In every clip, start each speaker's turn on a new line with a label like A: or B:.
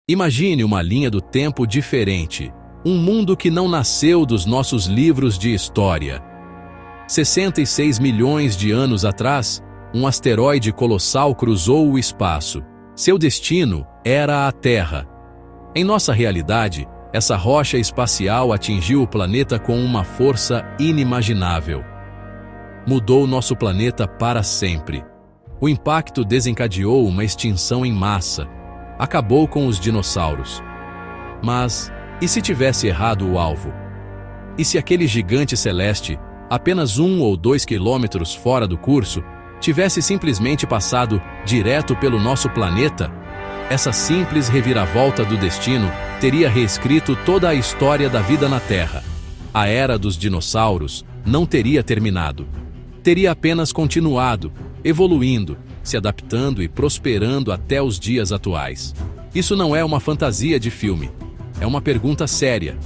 A: Imagine uma linha do tempo diferente, um mundo que não nasceu dos nossos livros de história. 66 milhões de anos atrás, um asteroide colossal cruzou o espaço. Seu destino era a Terra. Em nossa realidade, essa rocha espacial atingiu o planeta com uma força inimaginável. Mudou nosso planeta para sempre. O impacto desencadeou uma extinção em massa. Acabou com os dinossauros. Mas, e se tivesse errado o alvo? E se aquele gigante celeste, apenas 1 ou 2 quilômetros fora do curso, tivesse simplesmente passado direto pelo nosso planeta? Essa simples reviravolta do destino teria reescrito toda a história da vida na Terra. A era dos dinossauros não teria terminado. Teria apenas continuado, evoluindo, se adaptando e prosperando até os dias atuais. Isso não é uma fantasia de filme. É uma pergunta séria.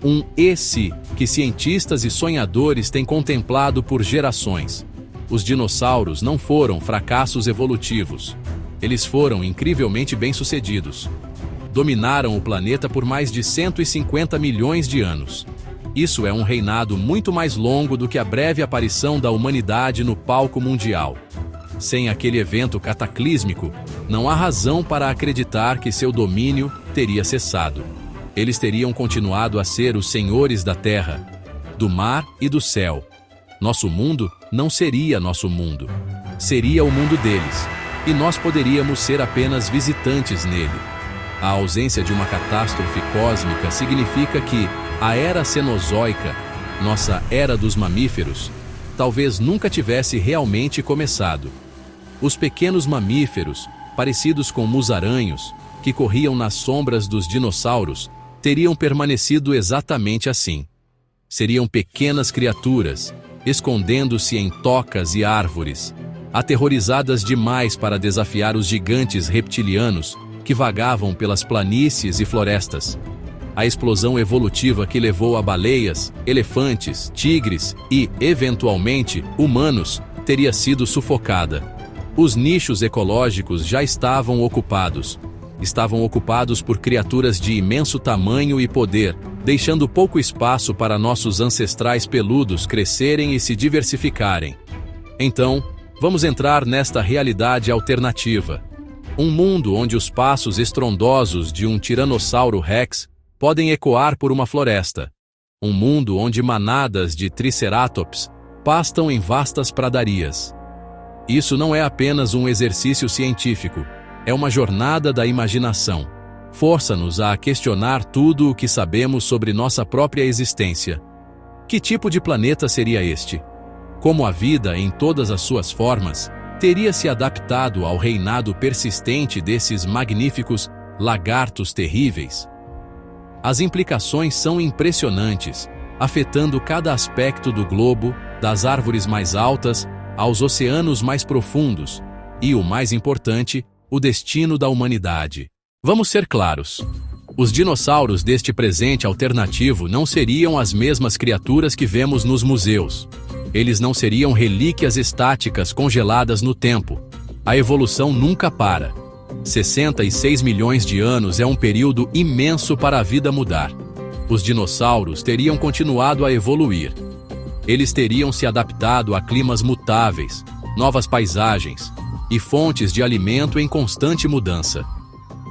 A: Um "e se" que cientistas e sonhadores têm contemplado por gerações. Os dinossauros não foram fracassos evolutivos. Eles foram incrivelmente bem-sucedidos. Dominaram o planeta por mais de 150 milhões de anos. Isso é um reinado muito mais longo do que a breve aparição da humanidade no palco mundial. Sem aquele evento cataclísmico, não há razão para acreditar que seu domínio teria cessado. Eles teriam continuado a ser os senhores da terra, do mar e do céu. Nosso mundo não seria nosso mundo. Seria o mundo deles, e nós poderíamos ser apenas visitantes nele. A ausência de uma catástrofe cósmica significa que a era cenozoica, nossa era dos mamíferos, talvez nunca tivesse realmente começado. Os pequenos mamíferos, parecidos com musaranhos, que corriam nas sombras dos dinossauros, teriam permanecido exatamente assim. Seriam pequenas criaturas, escondendo-se em tocas e árvores, aterrorizadas demais para desafiar os gigantes reptilianos que vagavam pelas planícies e florestas. A explosão evolutiva que levou a baleias, elefantes, tigres e, eventualmente, humanos, teria sido sufocada. Os nichos ecológicos já estavam ocupados. Estavam ocupados por criaturas de imenso tamanho e poder, deixando pouco espaço para nossos ancestrais peludos crescerem e se diversificarem. Então, vamos entrar nesta realidade alternativa. Um mundo onde os passos estrondosos de um tiranossauro rex podem ecoar por uma floresta. Um mundo onde manadas de triceratops pastam em vastas pradarias. Isso não é apenas um exercício científico, é uma jornada da imaginação. Força-nos a questionar tudo o que sabemos sobre nossa própria existência. Que tipo de planeta seria este? Como a vida, em todas as suas formas, teria se adaptado ao reinado persistente desses magníficos lagartos terríveis? As implicações são impressionantes, afetando cada aspecto do globo, das árvores mais altas aos oceanos mais profundos, e, o mais importante, o destino da humanidade. Vamos ser claros. Os dinossauros deste presente alternativo não seriam as mesmas criaturas que vemos nos museus. Eles não seriam relíquias estáticas congeladas no tempo. A evolução nunca para. 66 milhões de anos é um período imenso para a vida mudar. Os dinossauros teriam continuado a evoluir. Eles teriam se adaptado a climas mutáveis, novas paisagens e fontes de alimento em constante mudança.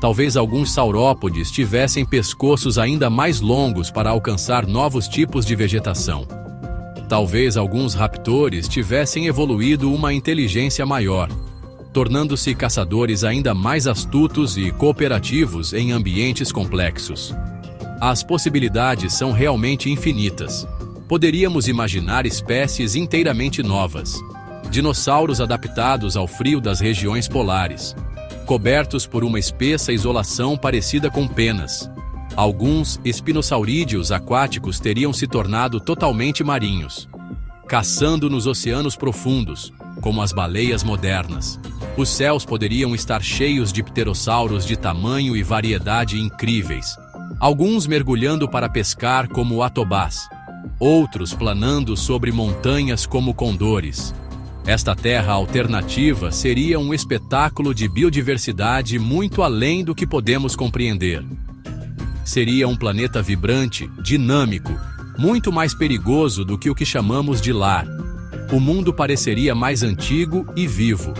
A: Talvez alguns saurópodes tivessem pescoços ainda mais longos para alcançar novos tipos de vegetação. Talvez alguns raptores tivessem evoluído uma inteligência maior, tornando-se caçadores ainda mais astutos e cooperativos em ambientes complexos. As possibilidades são realmente infinitas. Poderíamos imaginar espécies inteiramente novas. Dinossauros adaptados ao frio das regiões polares, cobertos por uma espessa isolação parecida com penas. Alguns espinosaurídeos aquáticos teriam se tornado totalmente marinhos, caçando nos oceanos profundos, como as baleias modernas. Os céus poderiam estar cheios de pterossauros de tamanho e variedade incríveis, alguns mergulhando para pescar como atobás, outros planando sobre montanhas como condores. Esta terra alternativa seria um espetáculo de biodiversidade muito além do que podemos compreender. Seria um planeta vibrante, dinâmico, muito mais perigoso do que o que chamamos de lar. O mundo pareceria mais antigo e vivo.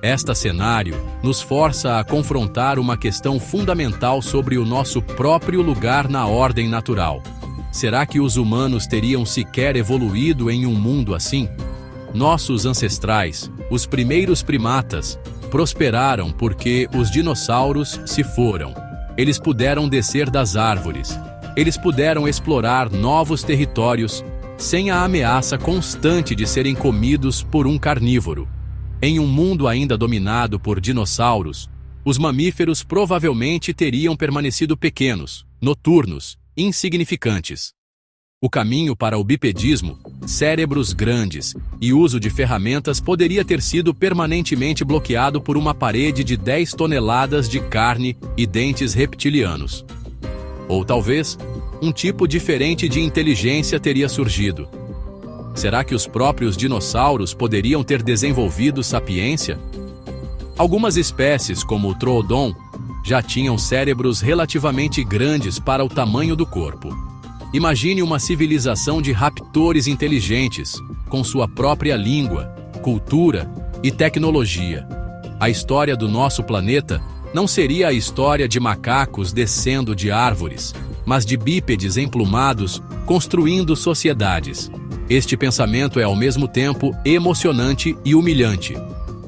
A: Este cenário nos força a confrontar uma questão fundamental sobre o nosso próprio lugar na ordem natural. Será que os humanos teriam sequer evoluído em um mundo assim? Nossos ancestrais, os primeiros primatas, prosperaram porque os dinossauros se foram. Eles puderam descer das árvores. Eles puderam explorar novos territórios sem a ameaça constante de serem comidos por um carnívoro. Em um mundo ainda dominado por dinossauros, os mamíferos provavelmente teriam permanecido pequenos, noturnos, insignificantes. O caminho para o bipedismo, cérebros grandes e uso de ferramentas poderia ter sido permanentemente bloqueado por uma parede de 10 toneladas de carne e dentes reptilianos. Ou talvez, um tipo diferente de inteligência teria surgido. Será que os próprios dinossauros poderiam ter desenvolvido sapiência? Algumas espécies, como o Troodon, já tinham cérebros relativamente grandes para o tamanho do corpo. Imagine uma civilização de raptores inteligentes, com sua própria língua, cultura e tecnologia. A história do nosso planeta não seria a história de macacos descendo de árvores, mas de bípedes emplumados construindo sociedades. Este pensamento é ao mesmo tempo emocionante e humilhante.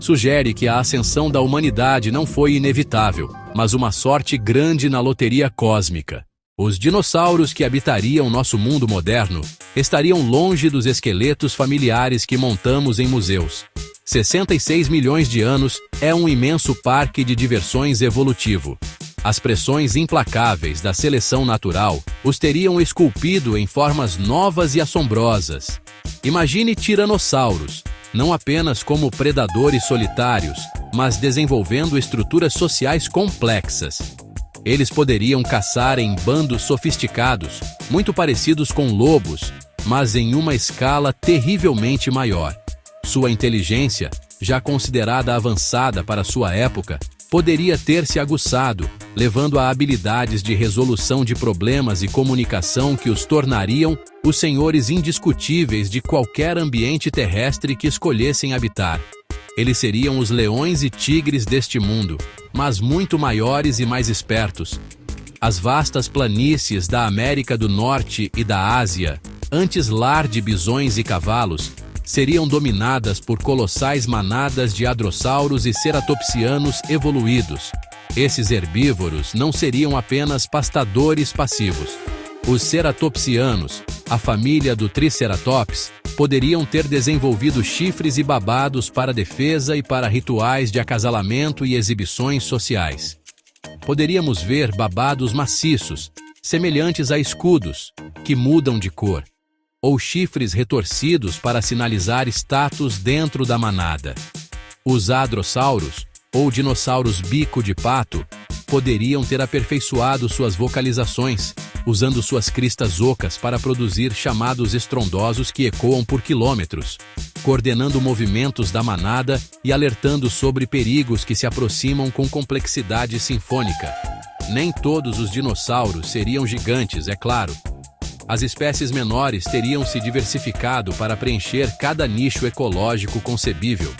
A: Sugere que a ascensão da humanidade não foi inevitável, mas uma sorte grande na loteria cósmica. Os dinossauros que habitariam nosso mundo moderno estariam longe dos esqueletos familiares que montamos em museus. 66 milhões de anos é um imenso parque de diversões evolutivo. As pressões implacáveis da seleção natural os teriam esculpido em formas novas e assombrosas. Imagine tiranossauros, não apenas como predadores solitários, mas desenvolvendo estruturas sociais complexas. Eles poderiam caçar em bandos sofisticados, muito parecidos com lobos, mas em uma escala terrivelmente maior. Sua inteligência, já considerada avançada para sua época, poderia ter se aguçado, levando a habilidades de resolução de problemas e comunicação que os tornariam os senhores indiscutíveis de qualquer ambiente terrestre que escolhessem habitar. Eles seriam os leões e tigres deste mundo, mas muito maiores e mais espertos. As vastas planícies da América do Norte e da Ásia, antes lar de bisões e cavalos, seriam dominadas por colossais manadas de hadrossauros e ceratopsianos evoluídos. Esses herbívoros não seriam apenas pastadores passivos. Os ceratopsianos, a família do Triceratops, poderiam ter desenvolvido chifres e babados para defesa e para rituais de acasalamento e exibições sociais. Poderíamos ver babados maciços, semelhantes a escudos, que mudam de cor, ou chifres retorcidos para sinalizar status dentro da manada. Os hadrossauros, ou dinossauros bico de pato, poderiam ter aperfeiçoado suas vocalizações, usando suas cristas ocas para produzir chamados estrondosos que ecoam por quilômetros, coordenando movimentos da manada e alertando sobre perigos que se aproximam com complexidade sinfônica. Nem todos os dinossauros seriam gigantes, é claro. As espécies menores teriam se diversificado para preencher cada nicho ecológico concebível.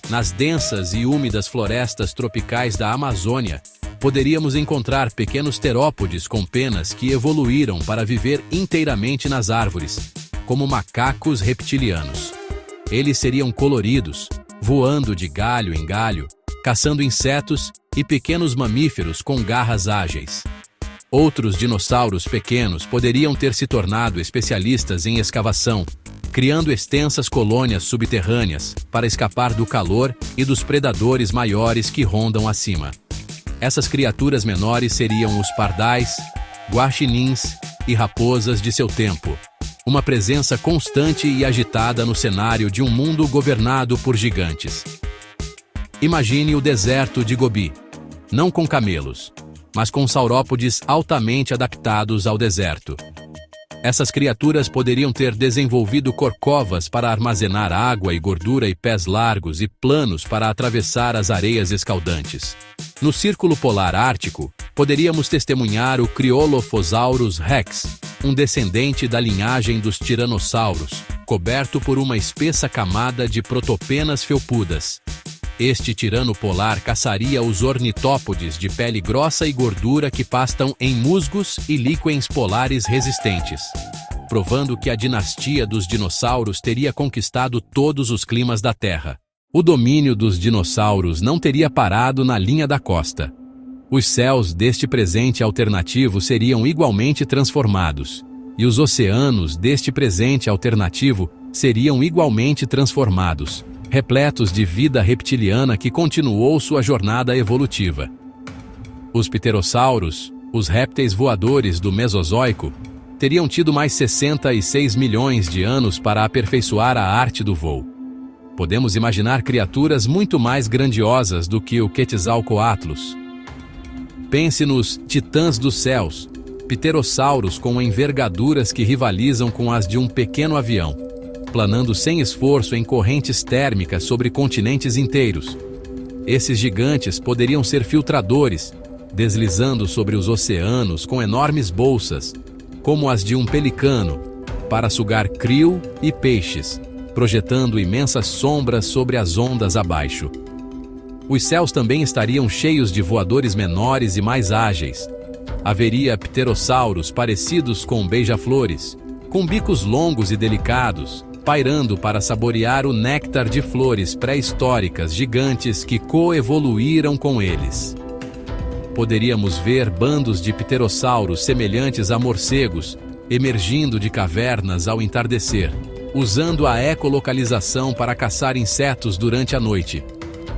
A: Nas densas e úmidas florestas tropicais da Amazônia, poderíamos encontrar pequenos terópodes com penas que evoluíram para viver inteiramente nas árvores, como macacos reptilianos. Eles seriam coloridos, voando de galho em galho, caçando insetos e pequenos mamíferos com garras ágeis. Outros dinossauros pequenos poderiam ter se tornado especialistas em escavação, criando extensas colônias subterrâneas para escapar do calor e dos predadores maiores que rondam acima. Essas criaturas menores seriam os pardais, guaxinins e raposas de seu tempo, uma presença constante e agitada no cenário de um mundo governado por gigantes. Imagine o deserto de Gobi, não com camelos, mas com saurópodes altamente adaptados ao deserto. Essas criaturas poderiam ter desenvolvido corcovas para armazenar água e gordura e pés largos e planos para atravessar as areias escaldantes. No Círculo Polar Ártico, poderíamos testemunhar o Cryolophosaurus rex, um descendente da linhagem dos tiranossauros, coberto por uma espessa camada de protopenas felpudas. Este tirano polar caçaria os ornitópodes de pele grossa e gordura que pastam em musgos e líquens polares resistentes, provando que a dinastia dos dinossauros teria conquistado todos os climas da Terra. O domínio dos dinossauros não teria parado na linha da costa. Os céus deste presente alternativo seriam igualmente transformados, e os oceanos deste presente alternativo seriam igualmente transformados, repletos de vida reptiliana que continuou sua jornada evolutiva. Os pterossauros, os répteis voadores do Mesozoico, teriam tido mais 66 milhões de anos para aperfeiçoar a arte do voo. Podemos imaginar criaturas muito mais grandiosas do que o Quetzalcoatlus. Pense nos titãs dos céus, pterossauros com envergaduras que rivalizam com as de um pequeno avião, planando sem esforço em correntes térmicas sobre continentes inteiros. Esses gigantes poderiam ser filtradores, deslizando sobre os oceanos com enormes bolsas, como as de um pelicano, para sugar krill e peixes, projetando imensas sombras sobre as ondas abaixo. Os céus também estariam cheios de voadores menores e mais ágeis. Haveria pterossauros parecidos com beija-flores, com bicos longos e delicados, pairando para saborear o néctar de flores pré-históricas gigantes que coevoluíram com eles. Poderíamos ver bandos de pterossauros semelhantes a morcegos, emergindo de cavernas ao entardecer, usando a ecolocalização para caçar insetos durante a noite.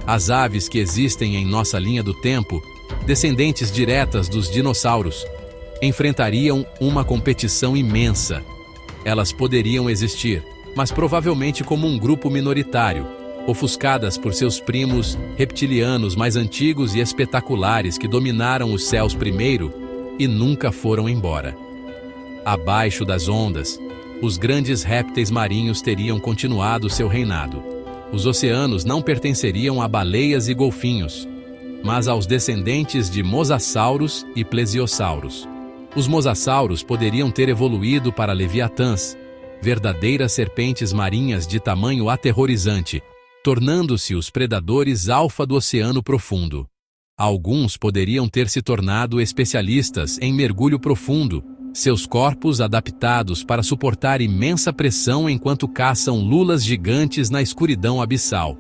A: As aves que existem em nossa linha do tempo, descendentes diretas dos dinossauros, enfrentariam uma competição imensa. Elas poderiam existir, mas provavelmente como um grupo minoritário, ofuscadas por seus primos reptilianos mais antigos e espetaculares que dominaram os céus primeiro e nunca foram embora. Abaixo das ondas, os grandes répteis marinhos teriam continuado seu reinado. Os oceanos não pertenceriam a baleias e golfinhos, mas aos descendentes de mosassauros e plesiosauros. Os mosassauros poderiam ter evoluído para leviatãs, verdadeiras serpentes marinhas de tamanho aterrorizante, tornando-se os predadores alfa do oceano profundo. Alguns poderiam ter se tornado especialistas em mergulho profundo, seus corpos adaptados para suportar imensa pressão enquanto caçam lulas gigantes na escuridão abissal.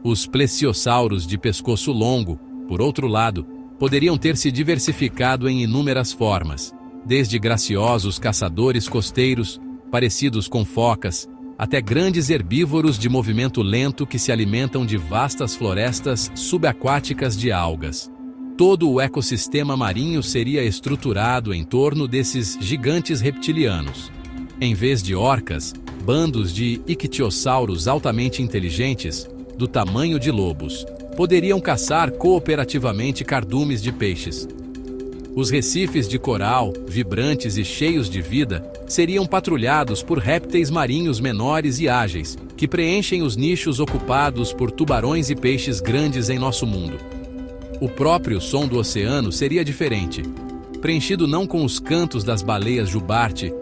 A: Os plesiosauros de pescoço longo, por outro lado, poderiam ter se diversificado em inúmeras formas, desde graciosos caçadores costeiros, parecidos com focas, até grandes herbívoros de movimento lento que se alimentam de vastas florestas subaquáticas de algas. Todo o ecossistema marinho seria estruturado em torno desses gigantes reptilianos. Em vez de orcas, bandos de ictiossauros altamente inteligentes, do tamanho de lobos, poderiam caçar cooperativamente cardumes de peixes. Os recifes de coral, vibrantes e cheios de vida, seriam patrulhados por répteis marinhos menores e ágeis, que preenchem os nichos ocupados por tubarões e peixes grandes em nosso mundo. O próprio som do oceano seria diferente, preenchido não com os cantos das baleias jubarte,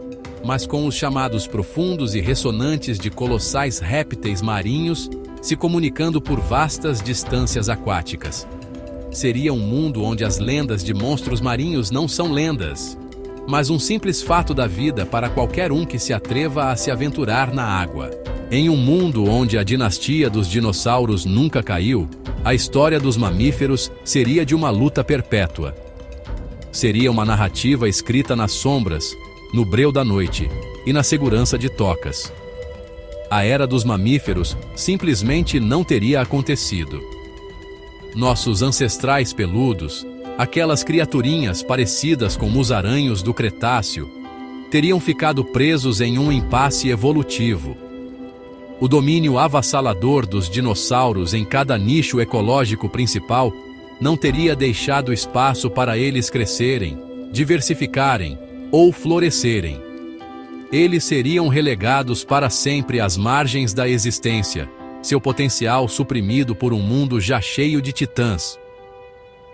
A: mas com os chamados profundos e ressonantes de colossais répteis marinhos se comunicando por vastas distâncias aquáticas. Seria um mundo onde as lendas de monstros marinhos não são lendas, mas um simples fato da vida para qualquer um que se atreva a se aventurar na água. Em um mundo onde a dinastia dos dinossauros nunca caiu, a história dos mamíferos seria de uma luta perpétua. Seria uma narrativa escrita nas sombras, no breu da noite e na segurança de tocas. A era dos mamíferos simplesmente não teria acontecido. Nossos ancestrais peludos, aquelas criaturinhas parecidas com musaraños do Cretáceo, teriam ficado presos em um impasse evolutivo. O domínio avassalador dos dinossauros em cada nicho ecológico principal não teria deixado espaço para eles crescerem, diversificarem ou florescerem. eles seriam relegados para sempre às margens da existência, seu potencial suprimido por um mundo já cheio de titãs.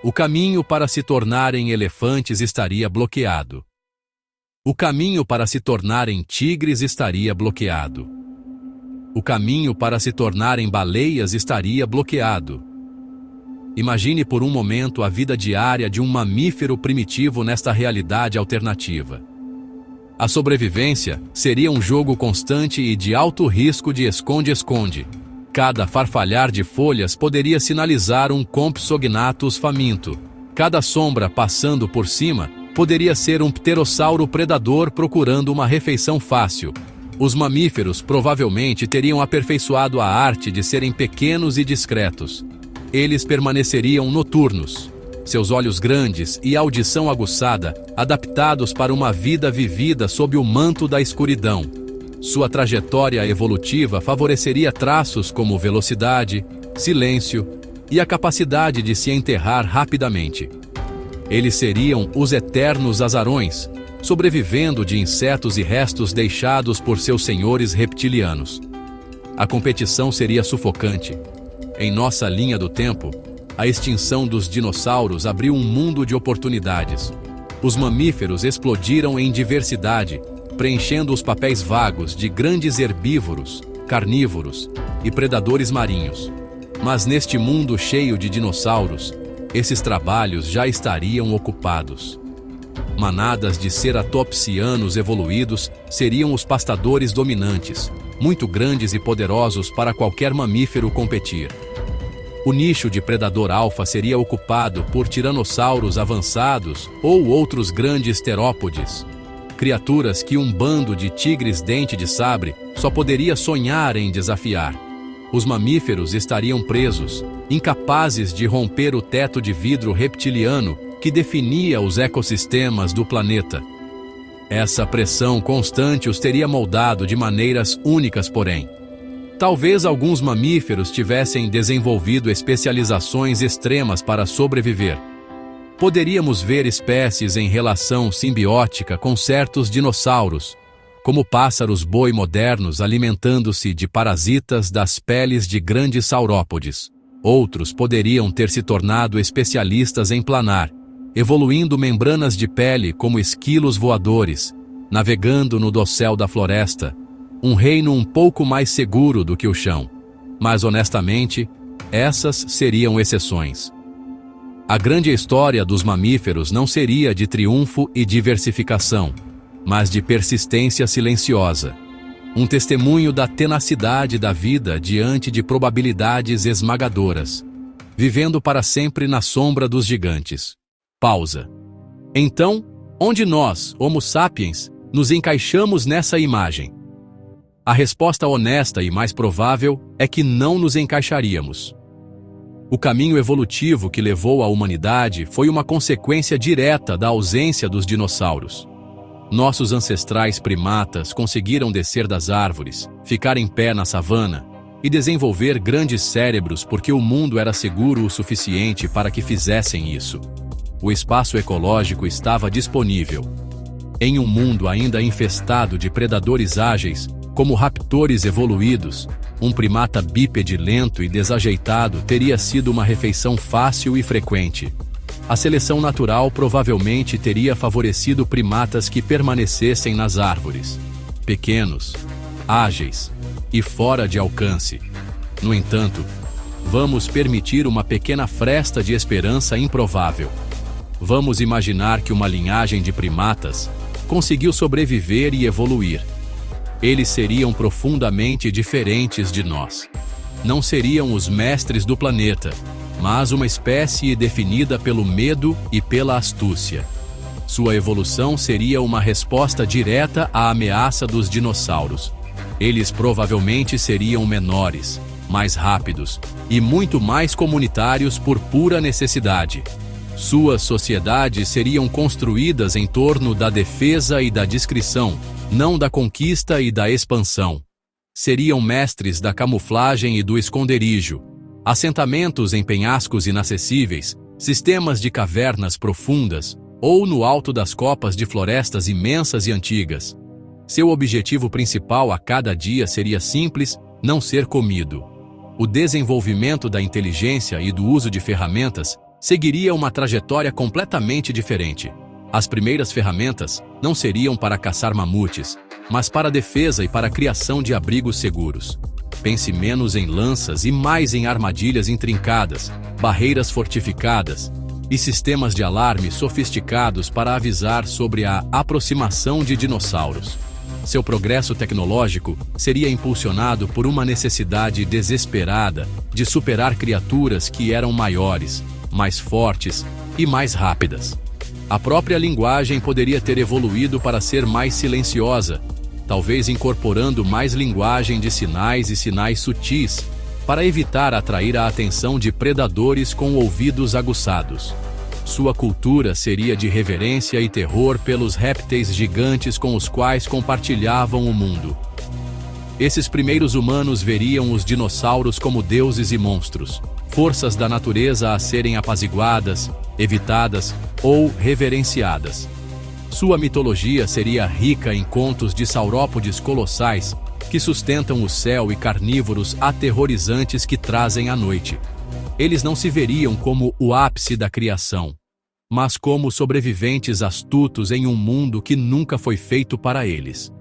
A: O caminho para se tornarem elefantes estaria bloqueado. O caminho para se tornarem tigres estaria bloqueado. O caminho para se tornarem baleias estaria bloqueado. Imagine por um momento a vida diária de um mamífero primitivo nesta realidade alternativa. A sobrevivência seria um jogo constante e de alto risco de esconde-esconde. Cada farfalhar de folhas poderia sinalizar um Compsognathus faminto. Cada sombra passando por cima poderia ser um pterossauro predador procurando uma refeição fácil. Os mamíferos provavelmente teriam aperfeiçoado a arte de serem pequenos e discretos. Eles permaneceriam noturnos, seus olhos grandes e audição aguçada, adaptados para uma vida vivida sob o manto da escuridão. Sua trajetória evolutiva favoreceria traços como velocidade, silêncio e a capacidade de se enterrar rapidamente. Eles seriam os eternos azarões, sobrevivendo de insetos e restos deixados por seus senhores reptilianos. A competição seria sufocante. Em nossa linha do tempo, a extinção dos dinossauros abriu um mundo de oportunidades. Os mamíferos explodiram em diversidade, preenchendo os papéis vagos de grandes herbívoros, carnívoros e predadores marinhos. Mas neste mundo cheio de dinossauros, esses trabalhos já estariam ocupados. Manadas de ceratopsianos evoluídos seriam os pastadores dominantes, muito grandes e poderosos para qualquer mamífero competir. O nicho de predador alfa seria ocupado por tiranossauros avançados ou outros grandes terópodes, criaturas que um bando de tigres dente de sabre só poderia sonhar em desafiar. Os mamíferos estariam presos, incapazes de romper o teto de vidro reptiliano que definia os ecossistemas do planeta. Essa pressão constante os teria moldado de maneiras únicas, porém. Talvez alguns mamíferos tivessem desenvolvido especializações extremas para sobreviver. Poderíamos ver espécies em relação simbiótica com certos dinossauros, como pássaros boi modernos alimentando-se de parasitas das peles de grandes saurópodes. Outros poderiam ter se tornado especialistas em planar, evoluindo membranas de pele como esquilos voadores, navegando no dossel da floresta, um reino um pouco mais seguro do que o chão. Mas, honestamente, essas seriam exceções. A grande história dos mamíferos não seria de triunfo e diversificação, mas de persistência silenciosa. Um testemunho da tenacidade da vida diante de probabilidades esmagadoras, vivendo para sempre na sombra dos gigantes. Pausa. Então, onde nós, Homo sapiens, nos encaixamos nessa imagem? A resposta honesta e mais provável é que não nos encaixaríamos. O caminho evolutivo que levou a humanidade foi uma consequência direta da ausência dos dinossauros. Nossos ancestrais primatas conseguiram descer das árvores, ficar em pé na savana e desenvolver grandes cérebros porque o mundo era seguro o suficiente para que fizessem isso. O espaço ecológico estava disponível. Em um mundo ainda infestado de predadores ágeis, como raptores evoluídos, um primata bípede lento e desajeitado teria sido uma refeição fácil e frequente. A seleção natural provavelmente teria favorecido primatas que permanecessem nas árvores, pequenos, ágeis e fora de alcance. No entanto, vamos permitir uma pequena fresta de esperança improvável. Vamos imaginar que uma linhagem de primatas conseguiu sobreviver e evoluir. Eles seriam profundamente diferentes de nós. Não seriam os mestres do planeta, mas uma espécie definida pelo medo e pela astúcia. Sua evolução seria uma resposta direta à ameaça dos dinossauros. Eles provavelmente seriam menores, mais rápidos e muito mais comunitários por pura necessidade. Suas sociedades seriam construídas em torno da defesa e da discrição, não da conquista e da expansão. Seriam mestres da camuflagem e do esconderijo, assentamentos em penhascos inacessíveis, sistemas de cavernas profundas ou no alto das copas de florestas imensas e antigas. Seu objetivo principal a cada dia seria simples: não ser comido. O desenvolvimento da inteligência e do uso de ferramentas seguiria uma trajetória completamente diferente. As primeiras ferramentas não seriam para caçar mamutes, mas para defesa e para a criação de abrigos seguros. Pense menos em lanças e mais em armadilhas intrincadas, barreiras fortificadas e sistemas de alarme sofisticados para avisar sobre a aproximação de dinossauros. Seu progresso tecnológico seria impulsionado por uma necessidade desesperada de superar criaturas que eram maiores, mais fortes e mais rápidas. A própria linguagem poderia ter evoluído para ser mais silenciosa, talvez incorporando mais linguagem de sinais e sinais sutis, para evitar atrair a atenção de predadores com ouvidos aguçados. Sua cultura seria de reverência e terror pelos répteis gigantes com os quais compartilhavam o mundo. Esses primeiros humanos veriam os dinossauros como deuses e monstros, forças da natureza a serem apaziguadas, evitadas ou reverenciadas. Sua mitologia seria rica em contos de saurópodes colossais que sustentam o céu e carnívoros aterrorizantes que trazem a noite. Eles não se veriam como o ápice da criação, mas como sobreviventes astutos em um mundo que nunca foi feito para eles.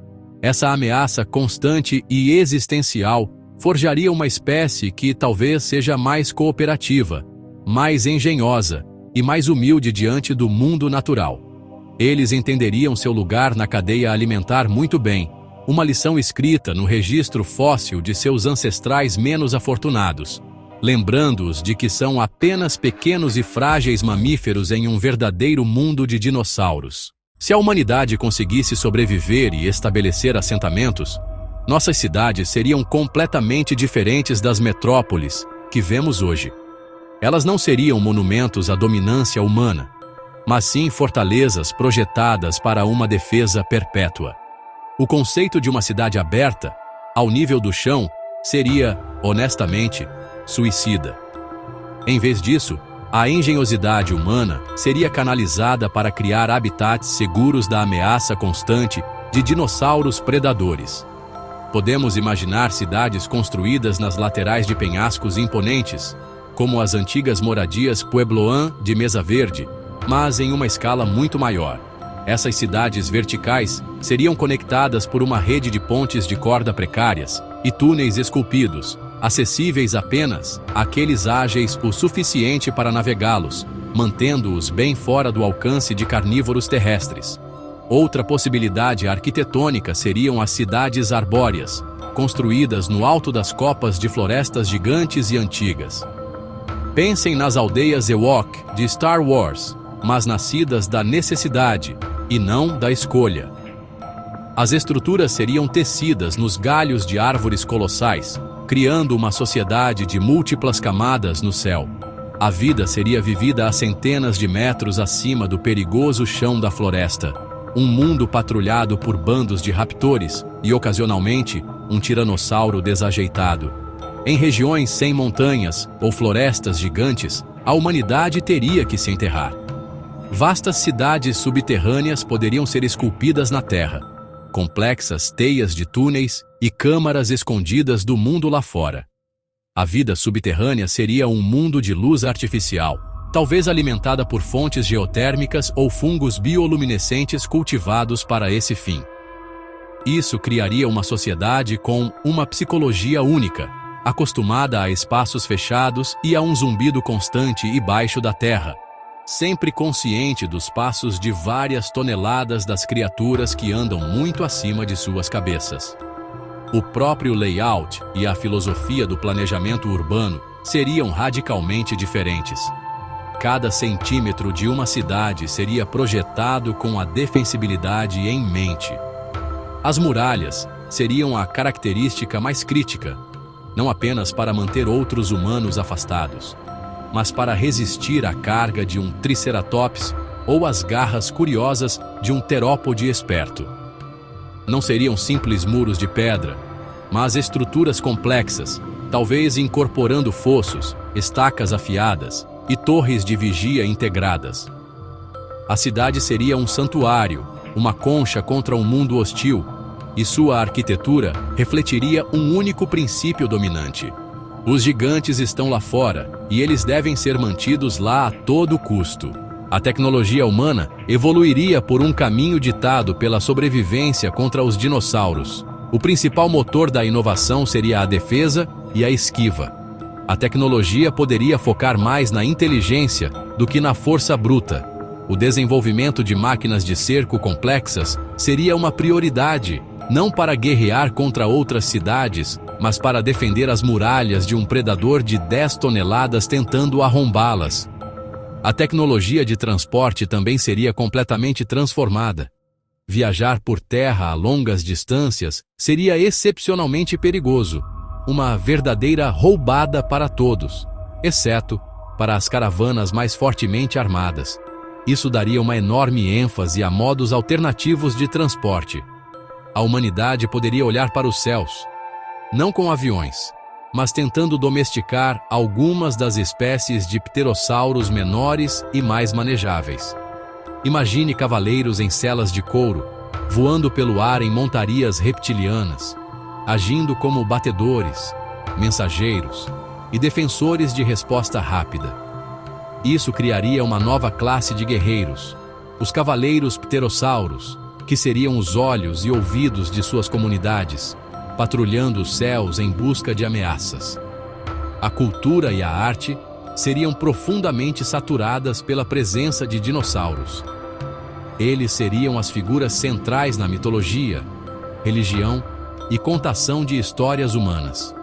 A: Essa ameaça constante e existencial forjaria uma espécie que talvez seja mais cooperativa, mais engenhosa e mais humilde diante do mundo natural. Eles entenderiam seu lugar na cadeia alimentar muito bem, uma lição escrita no registro fóssil de seus ancestrais menos afortunados, lembrando-os de que são apenas pequenos e frágeis mamíferos em um verdadeiro mundo de dinossauros. Se a humanidade conseguisse sobreviver e estabelecer assentamentos, nossas cidades seriam completamente diferentes das metrópoles que vemos hoje. Elas não seriam monumentos à dominância humana, mas sim fortalezas projetadas para uma defesa perpétua. O conceito de uma cidade aberta, ao nível do chão, seria, honestamente, suicida. Em vez disso, a engenhosidade humana seria canalizada para criar habitats seguros da ameaça constante de dinossauros predadores. Podemos imaginar cidades construídas nas laterais de penhascos imponentes, como as antigas moradias Puebloan de Mesa Verde, mas em uma escala muito maior. Essas cidades verticais seriam conectadas por uma rede de pontes de corda precárias e túneis esculpidos, acessíveis apenas àqueles ágeis o suficiente para navegá-los, mantendo-os bem fora do alcance de carnívoros terrestres. Outra possibilidade arquitetônica seriam as cidades arbóreas, construídas no alto das copas de florestas gigantes e antigas. Pensem nas aldeias Ewok de Star Wars, mas nascidas da necessidade e não da escolha. As estruturas seriam tecidas nos galhos de árvores colossais, criando uma sociedade de múltiplas camadas no céu. A vida seria vivida a centenas de metros acima do perigoso chão da floresta, um mundo patrulhado por bandos de raptores e, ocasionalmente, um tiranossauro desajeitado. Em regiões sem montanhas ou florestas gigantes, a humanidade teria que se enterrar. Vastas cidades subterrâneas poderiam ser esculpidas na terra, complexas teias de túneis e câmaras escondidas do mundo lá fora. A vida subterrânea seria um mundo de luz artificial, talvez alimentada por fontes geotérmicas ou fungos bioluminescentes cultivados para esse fim. Isso criaria uma sociedade com uma psicologia única, acostumada a espaços fechados e a um zumbido constante e baixo da terra, sempre consciente dos passos de várias toneladas das criaturas que andam muito acima de suas cabeças. O próprio layout e a filosofia do planejamento urbano seriam radicalmente diferentes. Cada centímetro de uma cidade seria projetado com a defensibilidade em mente. As muralhas seriam a característica mais crítica, não apenas para manter outros humanos afastados, mas para resistir à carga de um triceratops ou às garras curiosas de um terópode esperto. Não seriam simples muros de pedra, mas estruturas complexas, talvez incorporando fossos, estacas afiadas e torres de vigia integradas. A cidade seria um santuário, uma concha contra um mundo hostil, e sua arquitetura refletiria um único princípio dominante. Os gigantes estão lá fora, e eles devem ser mantidos lá a todo custo. A tecnologia humana evoluiria por um caminho ditado pela sobrevivência contra os dinossauros. O principal motor da inovação seria a defesa e a esquiva. A tecnologia poderia focar mais na inteligência do que na força bruta. O desenvolvimento de máquinas de cerco complexas seria uma prioridade, não para guerrear contra outras cidades, mas para defender as muralhas de um predador de 10 toneladas tentando arrombá-las. A tecnologia de transporte também seria completamente transformada. Viajar por terra a longas distâncias seria excepcionalmente perigoso, uma verdadeira roubada para todos, exceto para as caravanas mais fortemente armadas. Isso daria uma enorme ênfase a modos alternativos de transporte. A humanidade poderia olhar para os céus, não com aviões, mas tentando domesticar algumas das espécies de pterossauros menores e mais manejáveis. Imagine cavaleiros em celas de couro, voando pelo ar em montarias reptilianas, agindo como batedores, mensageiros e defensores de resposta rápida. Isso criaria uma nova classe de guerreiros, os cavaleiros pterossauros, que seriam os olhos e ouvidos de suas comunidades, patrulhando os céus em busca de ameaças. A cultura e a arte seriam profundamente saturadas pela presença de dinossauros. Eles seriam as figuras centrais na mitologia, religião e contação de histórias humanas.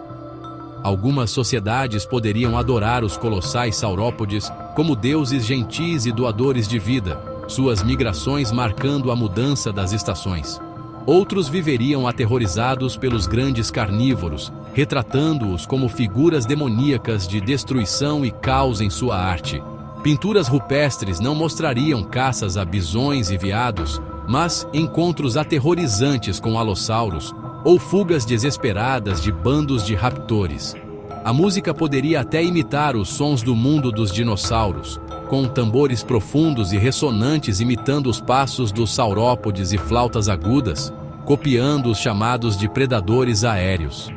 A: Algumas sociedades poderiam adorar os colossais saurópodes como deuses gentis e doadores de vida, suas migrações marcando a mudança das estações. Outros viveriam aterrorizados pelos grandes carnívoros, retratando-os como figuras demoníacas de destruição e caos em sua arte. Pinturas rupestres não mostrariam caças a bisões e veados, mas encontros aterrorizantes com alossauros ou fugas desesperadas de bandos de raptores. A música poderia até imitar os sons do mundo dos dinossauros, com tambores profundos e ressonantes imitando os passos dos saurópodes e flautas agudas, copiando os chamados de predadores aéreos.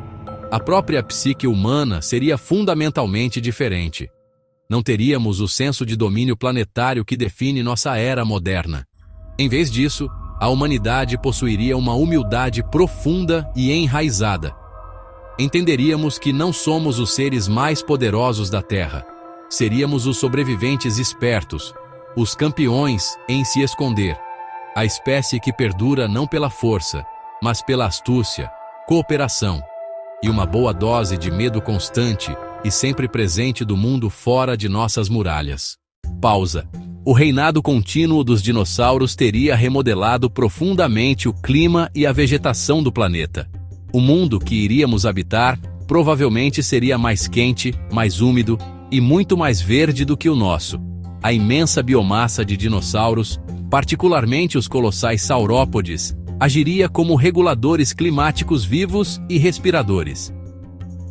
A: A própria psique humana seria fundamentalmente diferente. Não teríamos o senso de domínio planetário que define nossa era moderna. Em vez disso, a humanidade possuiria uma humildade profunda e enraizada. Entenderíamos que não somos os seres mais poderosos da Terra. Seríamos os sobreviventes espertos, os campeões em se esconder. A espécie que perdura não pela força, mas pela astúcia, cooperação e uma boa dose de medo constante e sempre presente do mundo fora de nossas muralhas. Pausa. O reinado contínuo dos dinossauros teria remodelado profundamente o clima e a vegetação do planeta. O mundo que iríamos habitar provavelmente seria mais quente, mais úmido e muito mais verde do que o nosso. A imensa biomassa de dinossauros, particularmente os colossais saurópodes, agiria como reguladores climáticos vivos e respiradores.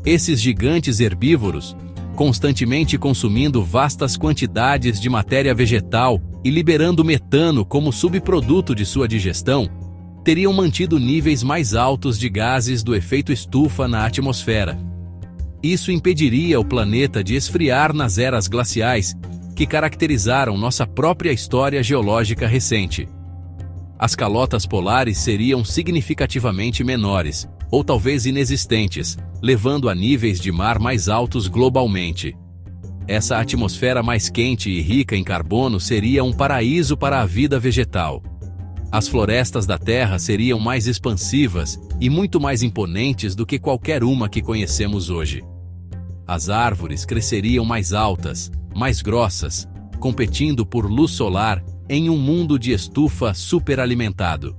A: Esses gigantes herbívoros, constantemente consumindo vastas quantidades de matéria vegetal e liberando metano como subproduto de sua digestão, teriam mantido níveis mais altos de gases do efeito estufa na atmosfera. Isso impediria o planeta de esfriar nas eras glaciais que caracterizaram nossa própria história geológica recente. As calotas polares seriam significativamente menores, ou talvez inexistentes, levando a níveis de mar mais altos globalmente. Essa atmosfera mais quente e rica em carbono seria um paraíso para a vida vegetal. As florestas da Terra seriam mais expansivas e muito mais imponentes do que qualquer uma que conhecemos hoje. As árvores cresceriam mais altas, mais grossas, competindo por luz solar em um mundo de estufa superalimentado.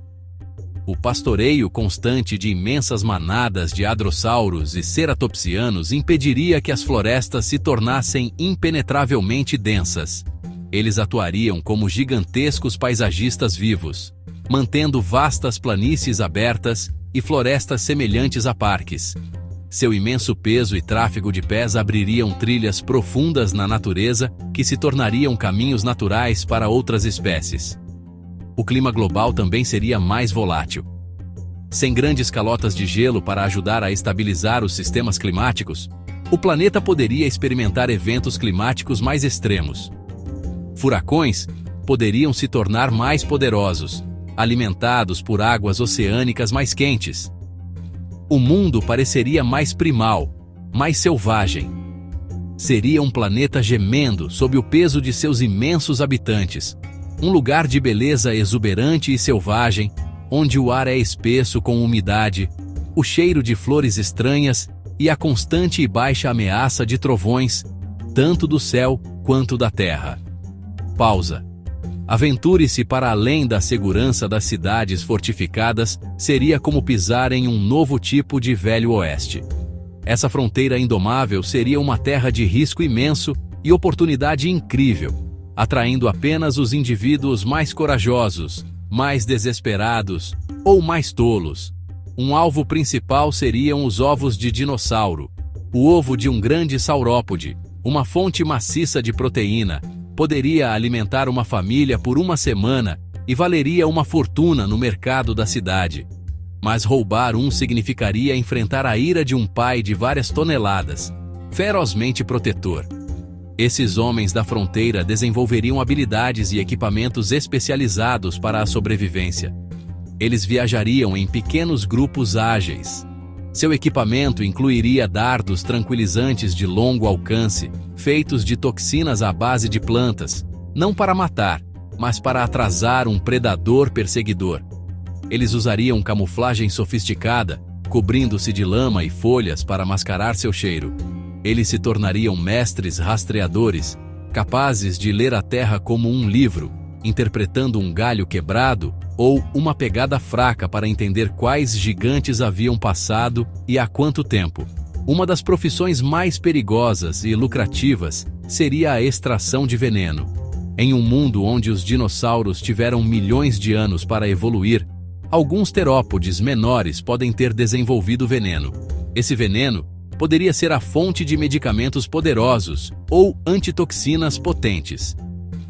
A: O pastoreio constante de imensas manadas de hadrossauros e ceratopsianos impediria que as florestas se tornassem impenetravelmente densas. Eles atuariam como gigantescos paisagistas vivos, mantendo vastas planícies abertas e florestas semelhantes a parques. Seu imenso peso e tráfego de pés abririam trilhas profundas na natureza que se tornariam caminhos naturais para outras espécies. O clima global também seria mais volátil. Sem grandes calotas de gelo para ajudar a estabilizar os sistemas climáticos, o planeta poderia experimentar eventos climáticos mais extremos. Furacões poderiam se tornar mais poderosos, alimentados por águas oceânicas mais quentes. O mundo pareceria mais primal, mais selvagem. Seria um planeta gemendo sob o peso de seus imensos habitantes, um lugar de beleza exuberante e selvagem, onde o ar é espesso com umidade, o cheiro de flores estranhas e a constante e baixa ameaça de trovões, tanto do céu quanto da terra. Pausa. Aventure-se para além da segurança das cidades fortificadas, seria como pisar em um novo tipo de Velho Oeste. Essa fronteira indomável seria uma terra de risco imenso e oportunidade incrível, atraindo apenas os indivíduos mais corajosos, mais desesperados ou mais tolos. Um alvo principal seriam os ovos de dinossauro. O ovo de um grande saurópode, uma fonte maciça de proteína, poderia alimentar uma família por uma semana e valeria uma fortuna no mercado da cidade. Mas roubar um significaria enfrentar a ira de um pai de várias toneladas, ferozmente protetor. Esses homens da fronteira desenvolveriam habilidades e equipamentos especializados para a sobrevivência. Eles viajariam em pequenos grupos ágeis. Seu equipamento incluiria dardos tranquilizantes de longo alcance, feitos de toxinas à base de plantas, não para matar, mas para atrasar um predador perseguidor. Eles usariam camuflagem sofisticada, cobrindo-se de lama e folhas para mascarar seu cheiro. Eles se tornariam mestres rastreadores, capazes de ler a terra como um livro, interpretando um galho quebrado ou uma pegada fraca para entender quais gigantes haviam passado e há quanto tempo. Uma das profissões mais perigosas e lucrativas seria a extração de veneno. Em um mundo onde os dinossauros tiveram milhões de anos para evoluir, alguns terópodes menores podem ter desenvolvido veneno. Esse veneno poderia ser a fonte de medicamentos poderosos ou antitoxinas potentes.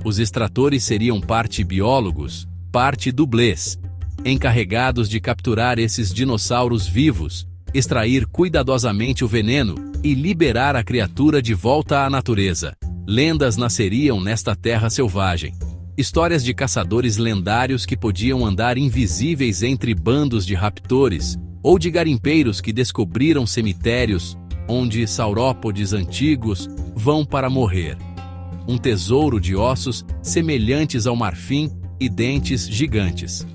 A: Os extratores seriam parte biólogos, parte dublês, encarregados de capturar esses dinossauros vivos, extrair cuidadosamente o veneno e liberar a criatura de volta à natureza. Lendas nasceriam nesta terra selvagem. Histórias de caçadores lendários que podiam andar invisíveis entre bandos de raptores, ou de garimpeiros que descobriram cemitérios onde saurópodes antigos vão para morrer. Um tesouro de ossos semelhantes ao marfim e dentes gigantes.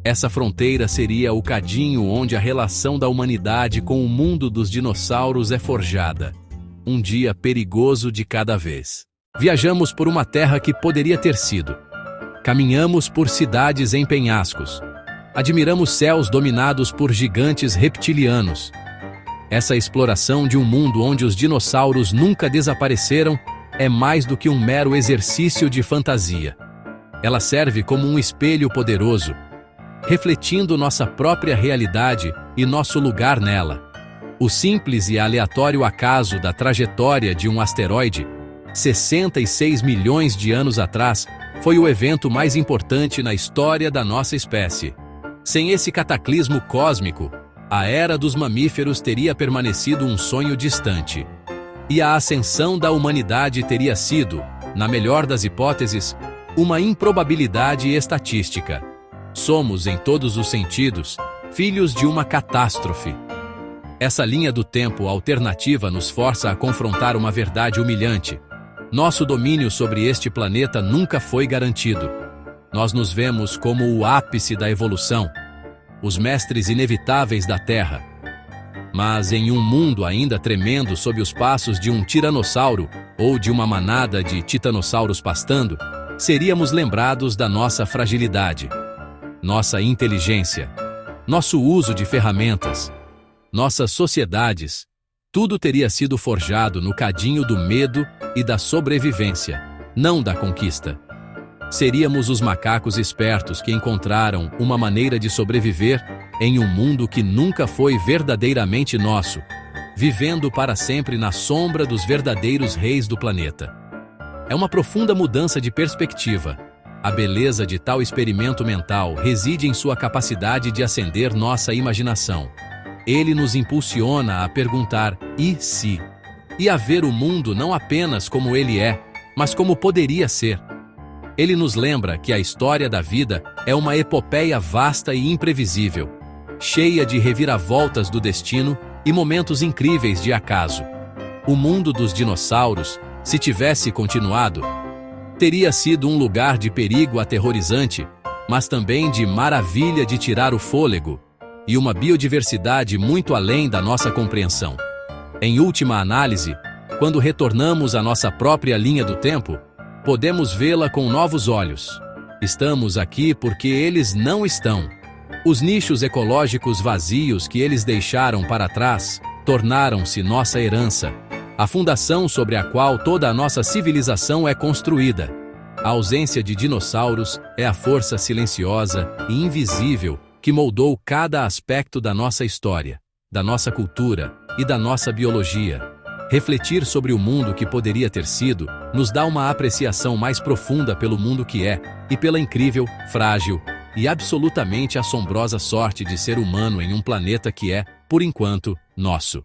A: Essa fronteira seria o cadinho onde a relação da humanidade com o mundo dos dinossauros é forjada. Um dia perigoso de cada vez. Viajamos por uma terra que poderia ter sido. Caminhamos por cidades em penhascos. Admiramos céus dominados por gigantes reptilianos. Essa exploração de um mundo onde os dinossauros nunca desapareceram é mais do que um mero exercício de fantasia. Ela serve como um espelho poderoso, refletindo nossa própria realidade e nosso lugar nela. O simples e aleatório acaso da trajetória de um asteroide, 66 milhões de anos atrás, foi o evento mais importante na história da nossa espécie. Sem esse cataclismo cósmico, a era dos mamíferos teria permanecido um sonho distante. E a ascensão da humanidade teria sido, na melhor das hipóteses, uma improbabilidade estatística. Somos, em todos os sentidos, filhos de uma catástrofe. Essa linha do tempo alternativa nos força a confrontar uma verdade humilhante. Nosso domínio sobre este planeta nunca foi garantido. Nós nos vemos como o ápice da evolução, os mestres inevitáveis da Terra. Mas em um mundo ainda tremendo sob os passos de um tiranossauro ou de uma manada de titanossauros pastando, seríamos lembrados da nossa fragilidade, nossa inteligência, nosso uso de ferramentas, nossas sociedades. Tudo teria sido forjado no cadinho do medo e da sobrevivência, não da conquista. Seríamos os macacos espertos que encontraram uma maneira de sobreviver em um mundo que nunca foi verdadeiramente nosso, vivendo para sempre na sombra dos verdadeiros reis do planeta. É uma profunda mudança de perspectiva. A beleza de tal experimento mental reside em sua capacidade de acender nossa imaginação. Ele nos impulsiona a perguntar, e se? E a ver o mundo não apenas como ele é, mas como poderia ser. Ele nos lembra que a história da vida é uma epopeia vasta e imprevisível, cheia de reviravoltas do destino e momentos incríveis de acaso. O mundo dos dinossauros, se tivesse continuado, teria sido um lugar de perigo aterrorizante, mas também de maravilha de tirar o fôlego, e uma biodiversidade muito além da nossa compreensão. Em última análise, quando retornamos à nossa própria linha do tempo, podemos vê-la com novos olhos. Estamos aqui porque eles não estão. Os nichos ecológicos vazios que eles deixaram para trás tornaram-se nossa herança, a fundação sobre a qual toda a nossa civilização é construída. A ausência de dinossauros é a força silenciosa e invisível que moldou cada aspecto da nossa história, da nossa cultura e da nossa biologia. Refletir sobre o mundo que poderia ter sido nos dá uma apreciação mais profunda pelo mundo que é e pela incrível, frágil e absolutamente assombrosa sorte de ser humano em um planeta que é, por enquanto, nosso.